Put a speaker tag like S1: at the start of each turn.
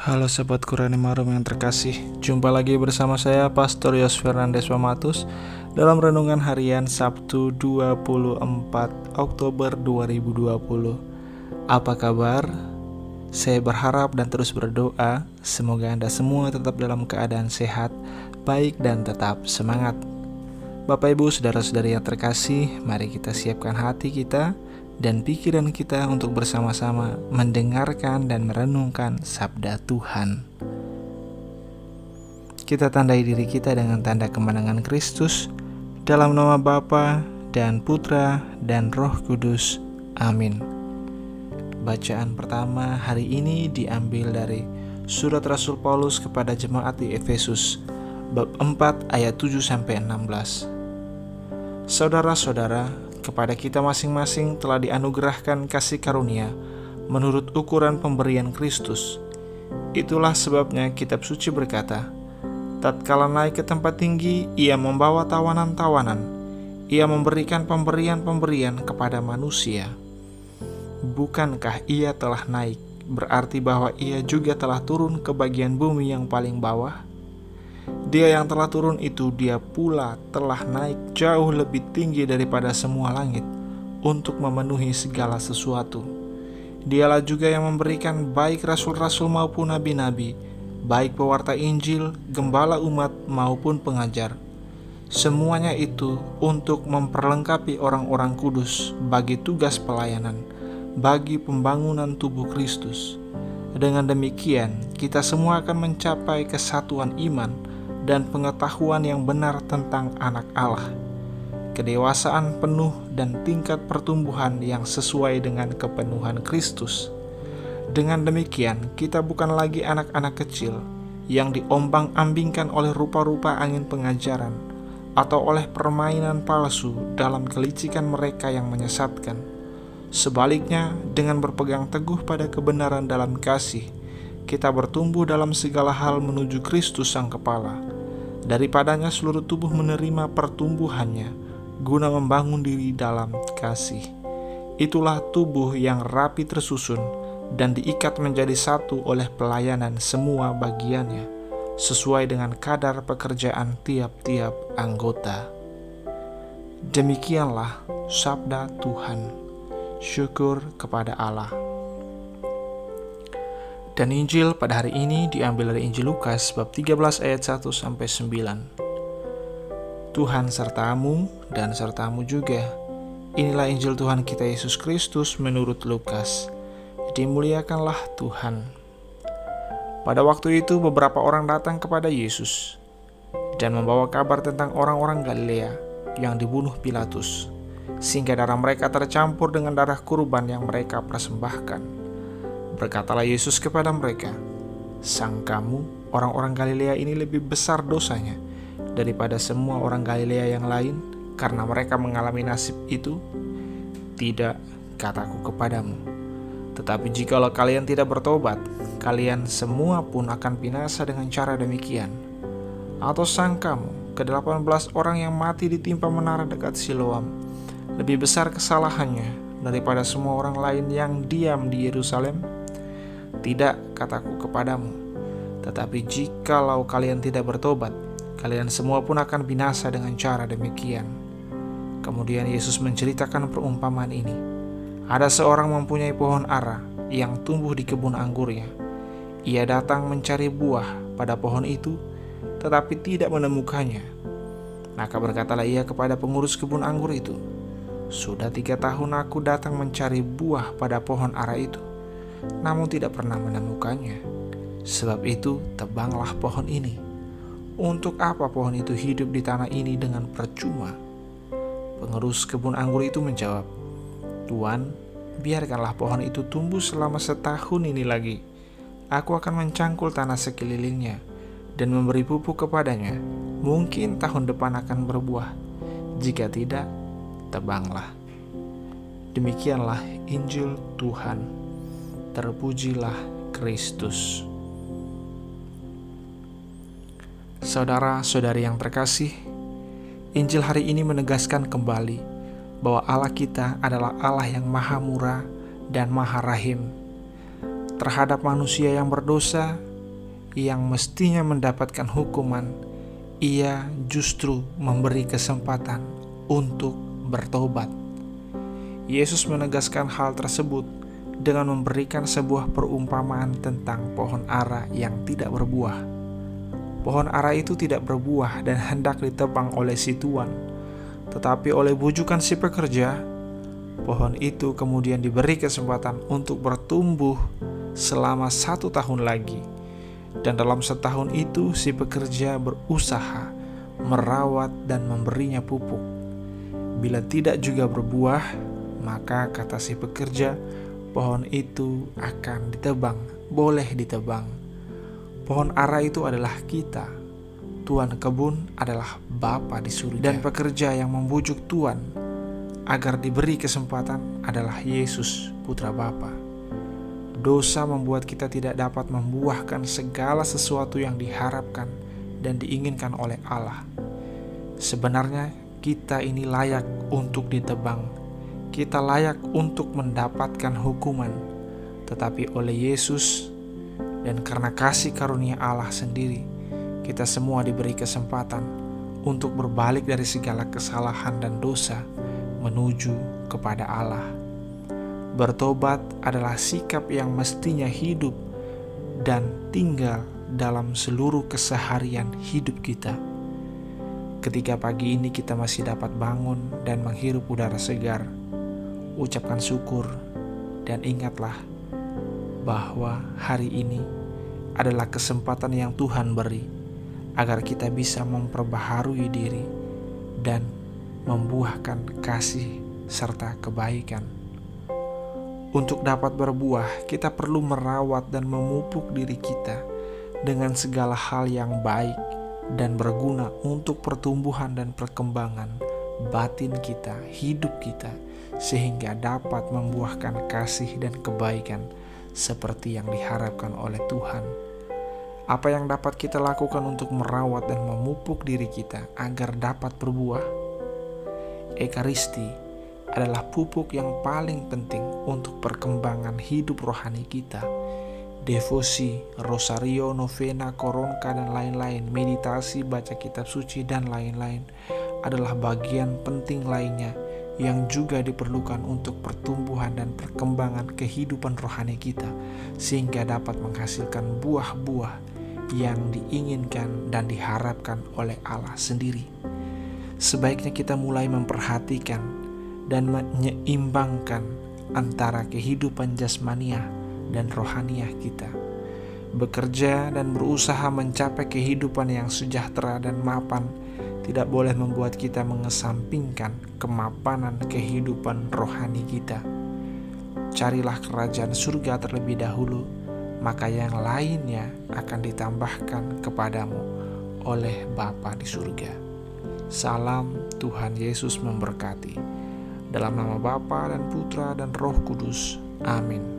S1: Halo Sobat Qurani Marum yang terkasih, jumpa lagi bersama saya Pastor Yos Fernandes Pamatus dalam Renungan Harian Sabtu 24 Oktober 2020. Apa kabar? Saya berharap dan terus berdoa semoga Anda semua tetap dalam keadaan sehat, baik dan tetap semangat. Bapak Ibu, saudara-saudari yang terkasih, mari kita siapkan hati kita dan pikiran kita untuk bersama-sama mendengarkan dan merenungkan sabda Tuhan. Kita tandai diri kita dengan tanda kemenangan Kristus, dalam nama Bapa dan Putra dan Roh Kudus. Amin. Bacaan pertama hari ini diambil dari Surat Rasul Paulus kepada jemaat di Efesus, bab 4 ayat 7-16. Saudara-saudara, kepada kita masing-masing telah dianugerahkan kasih karunia menurut ukuran pemberian Kristus. Itulah sebabnya kitab suci berkata, tatkala naik ke tempat tinggi, ia membawa tawanan-tawanan, ia memberikan pemberian-pemberian kepada manusia. Bukankah ia telah naik, berarti bahwa ia juga telah turun ke bagian bumi yang paling bawah? Dia yang telah turun itu, dia pula telah naik jauh lebih tinggi daripada semua langit untuk memenuhi segala sesuatu. Dialah juga yang memberikan baik rasul-rasul maupun nabi-nabi, baik pewarta Injil, gembala umat maupun pengajar. Semuanya itu untuk memperlengkapi orang-orang kudus bagi tugas pelayanan, bagi pembangunan tubuh Kristus. Dengan demikian, kita semua akan mencapai kesatuan iman dan pengetahuan yang benar tentang anak Allah, kedewasaan penuh dan tingkat pertumbuhan yang sesuai dengan kepenuhan Kristus. Dengan demikian, kita bukan lagi anak-anak kecil yang diombang-ambingkan oleh rupa-rupa angin pengajaran atau oleh permainan palsu dalam kelicikan mereka yang menyesatkan. Sebaliknya, dengan berpegang teguh pada kebenaran dalam kasih, kita bertumbuh dalam segala hal menuju Kristus Sang Kepala. Daripadanya seluruh tubuh menerima pertumbuhannya, guna membangun diri dalam kasih. Itulah tubuh yang rapi tersusun dan diikat menjadi satu oleh pelayanan semua bagiannya, sesuai dengan kadar pekerjaan tiap-tiap anggota. Demikianlah sabda Tuhan. Syukur kepada Allah. Dan Injil pada hari ini diambil dari Injil Lukas bab 13 ayat 1-9. Tuhan sertamu dan sertamu juga. Inilah Injil Tuhan kita Yesus Kristus menurut Lukas. Dimuliakanlah Tuhan. Pada waktu itu beberapa orang datang kepada Yesus dan membawa kabar tentang orang-orang Galilea yang dibunuh Pilatus, sehingga darah mereka tercampur dengan darah kurban yang mereka persembahkan. Berkatalah Yesus kepada mereka, sangkamu orang-orang Galilea ini lebih besar dosanya daripada semua orang Galilea yang lain karena mereka mengalami nasib itu? Tidak, kataku kepadamu. Tetapi jikalau kalian tidak bertobat, kalian semua pun akan binasa dengan cara demikian. Atau sangkamu ke-18 orang yang mati ditimpa menara dekat Siloam lebih besar kesalahannya daripada semua orang lain yang diam di Yerusalem? Tidak, kataku kepadamu. Tetapi jikalau kalian tidak bertobat, kalian semua pun akan binasa dengan cara demikian. Kemudian Yesus menceritakan perumpamaan ini. Ada seorang mempunyai pohon ara yang tumbuh di kebun anggurnya. Ia datang mencari buah pada pohon itu, tetapi tidak menemukannya. Maka berkatalah ia kepada pengurus kebun anggur itu, sudah 3 tahun aku datang mencari buah pada pohon ara itu, namun tidak pernah menemukannya. Sebab itu tebanglah pohon ini. Untuk apa pohon itu hidup di tanah ini dengan percuma? Pengurus kebun anggur itu menjawab, Tuan, biarkanlah pohon itu tumbuh selama 1 tahun ini lagi. Aku akan mencangkul tanah sekelilingnya dan memberi pupuk kepadanya. Mungkin tahun depan akan berbuah. Jika tidak, tebanglah. Demikianlah Injil Tuhan. Terpujilah Kristus. Saudara-saudari yang terkasih, Injil hari ini menegaskan kembali bahwa Allah kita adalah Allah yang maha murah dan maha rahim. terhadap manusia yang berdosa yang mestinya mendapatkan hukuman, Ia justru memberi kesempatan untuk bertobat. Yesus menegaskan hal tersebut dengan memberikan sebuah perumpamaan tentang pohon ara yang tidak berbuah. Pohon ara itu tidak berbuah dan hendak ditebang oleh si tuan, tetapi oleh bujukan si pekerja, pohon itu kemudian diberi kesempatan untuk bertumbuh selama 1 tahun lagi. Dan dalam setahun itu si pekerja berusaha merawat dan memberinya pupuk. Bila tidak juga berbuah, maka kata si pekerja, pohon itu akan ditebang, boleh ditebang. Pohon ara itu adalah kita. Tuan kebun adalah Bapa di surga. Dan pekerja yang membujuk Tuan agar diberi kesempatan adalah Yesus, Putra Bapa. Dosa membuat kita tidak dapat membuahkan segala sesuatu yang diharapkan dan diinginkan oleh Allah. Sebenarnya kita ini layak untuk ditebang. Kita layak untuk mendapatkan hukuman. Tetapi oleh Yesus dan karena kasih karunia Allah sendiri, kita semua diberi kesempatan untuk berbalik dari segala kesalahan dan dosa menuju kepada Allah. Bertobat adalah sikap yang mestinya hidup dan tinggal dalam seluruh keseharian hidup kita. Ketika pagi ini kita masih dapat bangun dan menghirup udara segar, ucapkan syukur dan ingatlah bahwa hari ini adalah kesempatan yang Tuhan beri agar kita bisa memperbaharui diri dan membuahkan kasih serta kebaikan. Untuk dapat berbuah, kita perlu merawat dan memupuk diri kita dengan segala hal yang baik dan berguna untuk pertumbuhan dan perkembangan batin kita, hidup kita, sehingga dapat membuahkan kasih dan kebaikan seperti yang diharapkan oleh Tuhan. Apa yang dapat kita lakukan untuk merawat dan memupuk diri kita agar dapat berbuah? Ekaristi adalah pupuk yang paling penting untuk perkembangan hidup rohani kita. Devosi, rosario, novena, koronka, dan lain-lain, meditasi, baca kitab suci, dan lain-lain adalah bagian penting lainnya yang juga diperlukan untuk pertumbuhan dan perkembangan kehidupan rohani kita, sehingga dapat menghasilkan buah-buah yang diinginkan dan diharapkan oleh Allah sendiri. Sebaiknya kita mulai memperhatikan dan menyeimbangkan antara kehidupan jasmaniah dan rohaniah kita. Bekerja dan berusaha mencapai kehidupan yang sejahtera dan mapan tidak boleh membuat kita mengesampingkan kemapanan kehidupan rohani kita. Carilah kerajaan surga terlebih dahulu, maka yang lainnya akan ditambahkan kepadamu oleh Bapa di surga. Salam, Tuhan Yesus memberkati. Dalam nama Bapa dan Putra dan Roh Kudus. Amin.